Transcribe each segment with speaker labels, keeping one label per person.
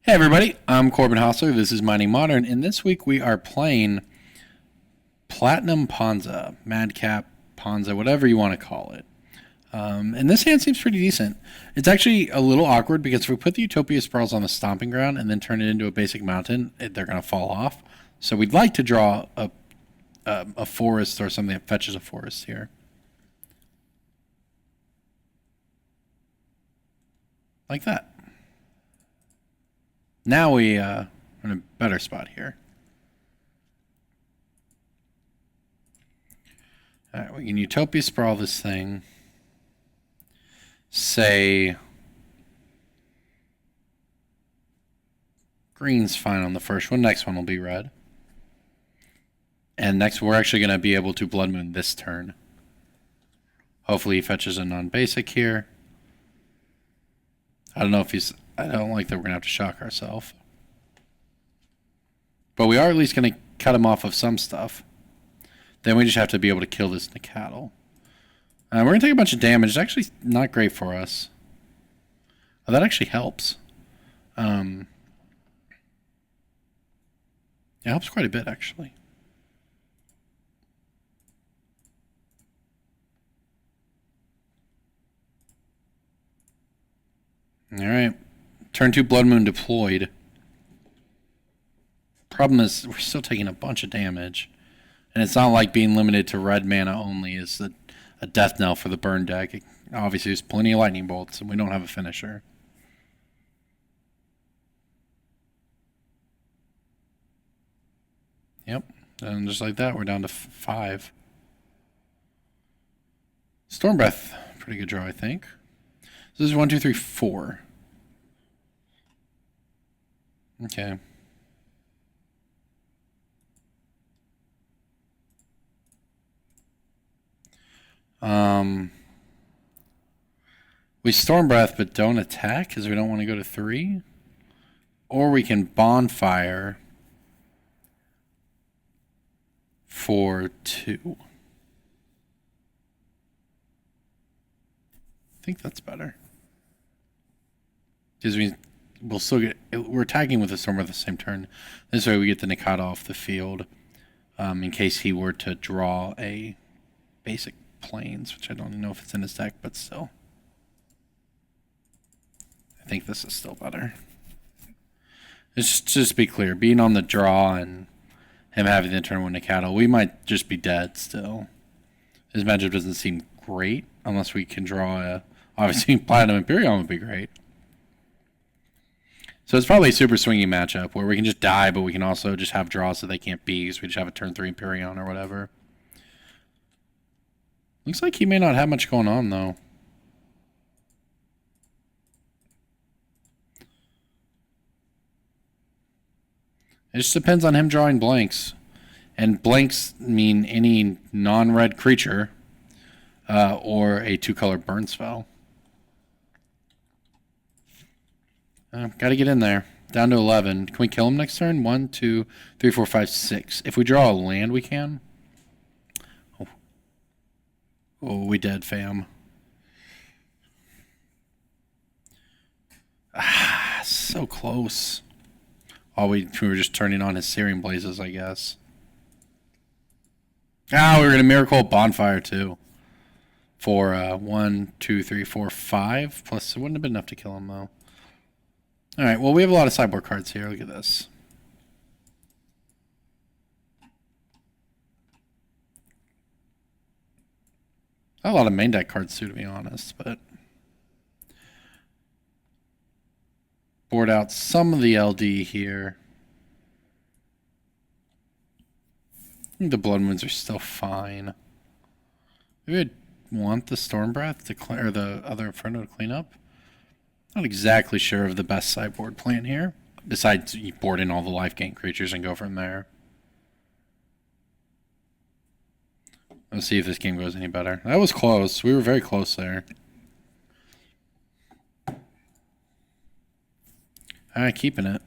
Speaker 1: Hey everybody, I'm Corbin Hostler. This is Mining Modern, and this week we are playing Platinum Ponza, Madcap Ponza, whatever you want to call it. And this hand seems pretty decent. It's actually a little awkward because if we put the Utopia Sprawls on the stomping ground and then turn it into a basic mountain, they're going to fall off. So we'd like to draw a forest or something that fetches a forest here. Like that. Now we are in a better spot here. All right, we can Utopia Sprawl this thing. Say green's fine on the first one. Next one will be red. And next we're actually going to be able to Blood Moon this turn. Hopefully he fetches a non-basic here. I don't know if he's... I don't like that we're going to have to shock ourselves. But we are at least going to cut him off of some stuff. Then we just have to be able to kill this cattle. We're going to take a bunch of damage. It's actually not great for us. Oh, that actually helps. It helps quite a bit, actually. Alright. Turn 2 Blood Moon deployed. Problem is, we're still taking a bunch of damage. And it's not like being limited to red mana only is a death knell for the burn deck. Obviously, there's plenty of lightning bolts, and we don't have a finisher. Yep. And just like that, we're down to 5. Storm Breath. Pretty good draw, I think. So this is 1, 2, 3, 4. Okay. We Storm Breath but don't attack because we don't want to go to 3. Or we can Bonfire for 2. I think that's better. Because we'll still get... We're attacking with the Storm Breath the same turn. This way we get the Nikata off the field. In case he were to draw a basic Plains, which I don't know if it's in his deck, but still. I think this is still better. Just to be clear, being on the draw and him having the turn 1 Nikata, we might just be dead still. His matchup doesn't seem great unless we can draw a... Obviously, Platinum Imperium would be great. So it's probably a super swingy matchup where we can just die, but we can also just have draws so they can't be, because we just have a turn 3 Imperion or whatever. Looks like he may not have much going on, though. It just depends on him drawing blanks. And blanks mean any non-red creature or a 2-color burn spell. Got to get in there. Down to 11. Can we kill him next turn? 1, 2, 3, 4, 5, 6. If we draw a land, we can. Oh, we dead, fam. Ah, so close. Oh, we were just turning on his Searing Blazes, I guess. Ah, we were going to Miracle Bonfire, too. For 1, 2, 3, 4, 5. Plus, it wouldn't have been enough to kill him, though. Alright, well, we have a lot of sideboard cards here. Look at this. A lot of main deck cards, too, to be honest, but... Board out some of the LD here. I think the Blood Moons are still fine. Maybe I'd want the Storm Breath to clear, or the other Inferno to clean up. Not exactly sure of the best sideboard plan here. Besides, you board in all the life gain creatures and go from there. Let's see if this game goes any better. That was close. We were very close there. Alright, keeping it.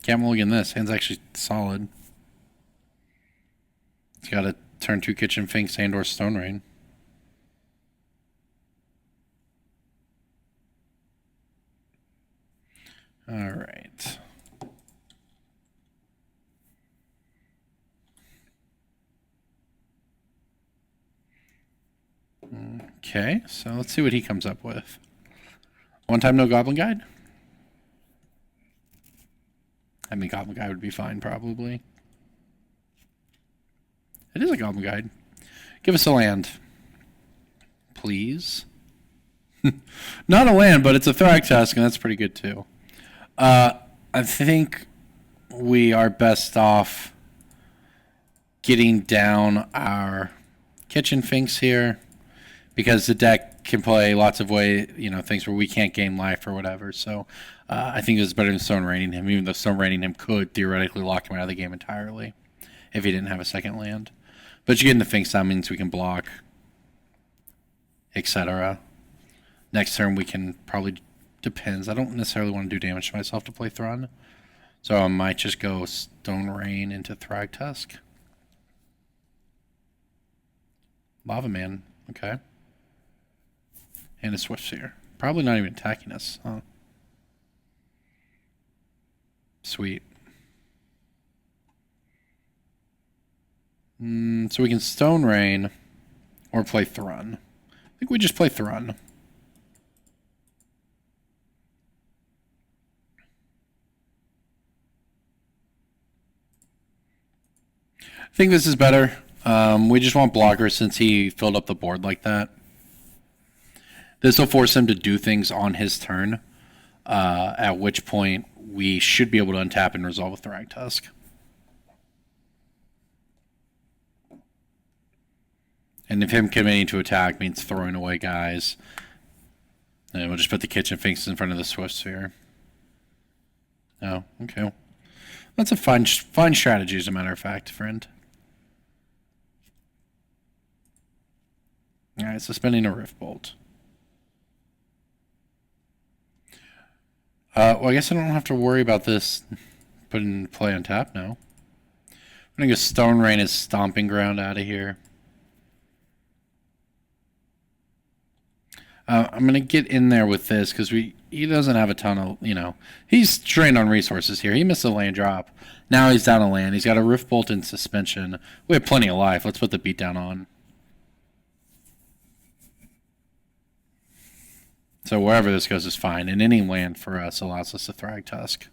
Speaker 1: Can't mulligan this. Hand's actually solid. It's got a turn 2 Kitchen Finks and or Stone Rain. All right. Okay, so let's see what he comes up with. One time no Goblin Guide? I mean, Goblin Guide would be fine, probably. It is a Goblin Guide. Give us a land. Please. Not a land, but it's a Thragtusk, and that's pretty good, too. I think we are best off getting down our Kitchen Finks here, because the deck can play lots of things where we can't gain life or whatever. So I think it's better than Stone Raining him, even though Stone Raining him could theoretically lock him out of the game entirely if he didn't have a second land. But you get in the Finks, that means we can block, etc. Next turn we can probably, depends. I don't necessarily want to do damage to myself to play Thrun. So I might just go Stone Rain into Thragtusk. Lava Man, okay. And a Swift Seer. Probably not even attacking us, huh? Sweet. So we can Stone Rain or play Thrun. I think we just play Thrun. I think this is better. We just want blockers since he filled up the board like that. This will force him to do things on his turn, at which point we should be able to untap and resolve a Thragtusk. And if him committing to attack means throwing away guys, then we'll just put the Kitchen Finks in front of the Swift Sphere. Oh, okay. That's a fine strategy, as a matter of fact, friend. Alright, suspending a Rift Bolt. Well, I guess I don't have to worry about this putting play on tap now. I'm going to go Stone Rain as Stomping Ground out of here. I'm going to get in there with this because he doesn't have a ton of, he's drained on resources here. He missed a land drop. Now he's down a land. He's got a Rift Bolt in suspension. We have plenty of life. Let's put the beatdown on. So wherever this goes is fine, and any land for us allows us to Thragtusk.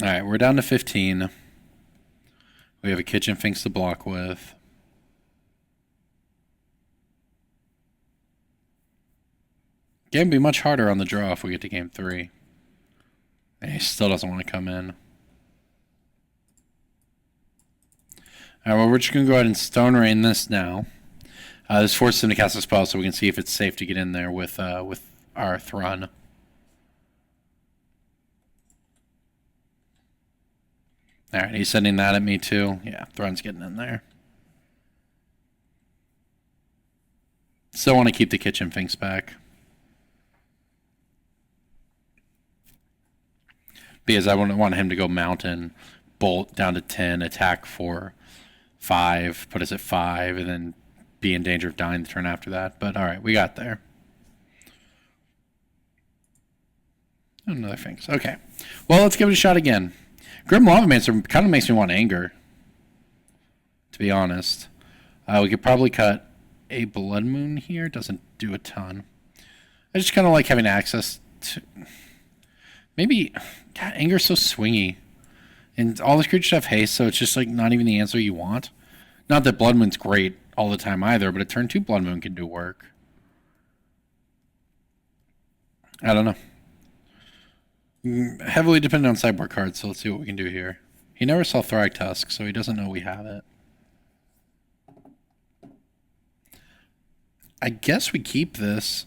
Speaker 1: Alright, we're down to 15. We have a Kitchen Finks to block with. Game will be much harder on the draw if we get to game 3. And he still doesn't want to come in. Alright, well, we're just going to go ahead and Stone Rain this now. This forces him to cast a spell so we can see if it's safe to get in there with our Thrun. Alright, he's sending that at me too. Yeah, Thrun's getting in there. Still want to keep the Kitchen Finks back. Because I wouldn't want him to go Mountain, Bolt down to 10, attack for 5, put us at 5, and then be in danger of dying the turn after that. But alright, we got there. Another Finks. Okay. Well, let's give it a shot again. Grim Lavamancer kind of makes me want Anger, to be honest. We could probably cut a Blood Moon here. Doesn't do a ton. I just kind of like having access to... Maybe... God, Anger's so swingy. And all the creatures have haste, so it's just like not even the answer you want. Not that Blood Moon's great all the time either, but a turn 2 Blood Moon can do work. I don't know. Heavily dependent on sideboard cards, so let's see what we can do here. He never saw Thragtusk, so he doesn't know we have it. I guess we keep this.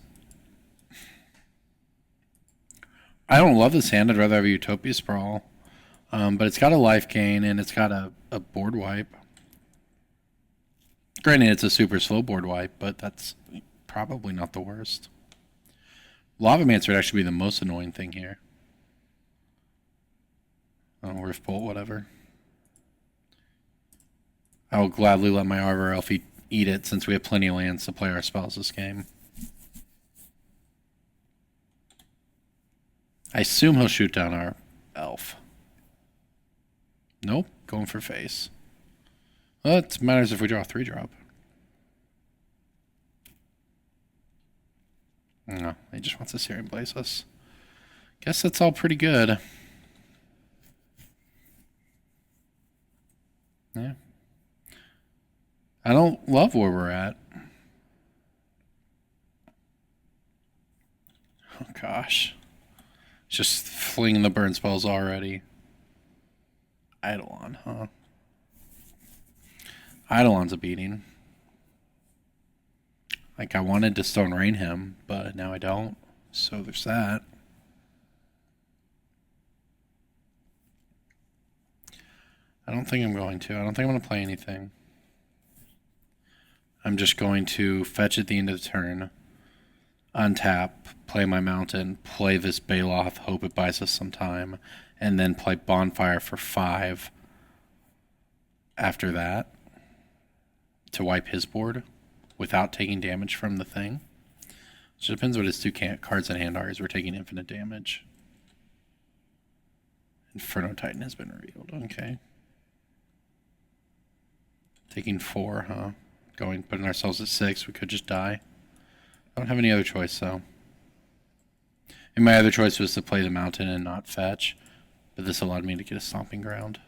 Speaker 1: I don't love this hand. I'd rather have a Utopia Sprawl. But it's got a life gain, and it's got a board wipe. Granted, it's a super slow board wipe, but that's probably not the worst. Lavamancer would actually be the most annoying thing here. Oh, Rift Bolt, whatever. I will gladly let my Arbor Elf eat eat it since we have plenty of lands to play our spells this game. I assume he'll shoot down our elf. Nope, going for face. Well, it matters if we draw a 3-drop. No, he just wants us here and blaze us. Guess that's all pretty good. Yeah. I don't love where we're at. Oh gosh. Just flinging the burn spells already. Eidolon, huh? Eidolon's a beating. Like, I wanted to Stone Rain him, but now I don't. So there's that. I don't think I'm going to. I don't think I'm going to play anything. I'm just going to fetch at the end of the turn, untap, play my mountain, play this Baloth, hope it buys us some time, and then play Bonfire for 5 after that to wipe his board without taking damage from the thing. So it depends what his 2 cards in hand are, as we're taking infinite damage. Inferno Titan has been revealed. Okay. Taking 4, huh? Putting ourselves at 6. We could just die. I don't have any other choice, though. And my other choice was to play the mountain and not fetch, but this allowed me to get a stomping ground.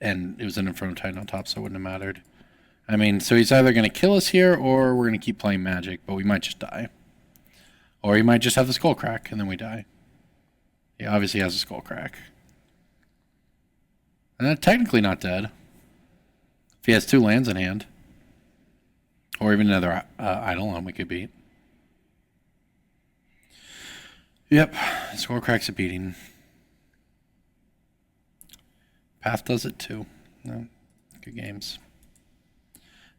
Speaker 1: And it was an Inferno Titan on top, so it wouldn't have mattered. I mean, so he's either going to kill us here, or we're going to keep playing Magic, but we might just die. Or he might just have the Skull Crack, and then we die. He obviously has a Skull Crack. And then technically not dead. If he has 2 lands in hand. Or even another Eidolon we could beat. Yep, Skull Crack's a beating. Path does it too. No, good games.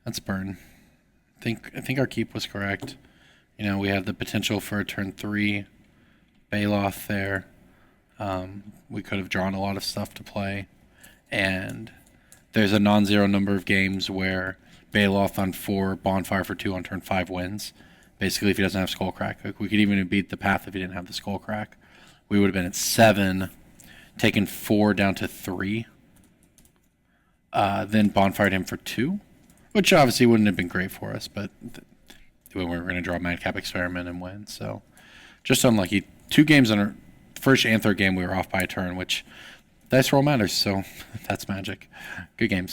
Speaker 1: That's burn. I think our keep was correct. You know, we have the potential for a turn 3 Baloth there. We could have drawn a lot of stuff to play. And there's a non-zero number of games where Baloth on 4, Bonfire for 2 on turn 5 wins. Basically, if he doesn't have Skullcrack. We could even beat the path if he didn't have the Skullcrack. We would have been at 7, taken 4 down to 3. Then Bonfired him for 2. Which obviously wouldn't have been great for us, but when we were going to draw Madcap Experiment and win. So just unlucky. 2 games on our first and third game we were off by a turn, which dice roll matters, so that's Magic. Good games.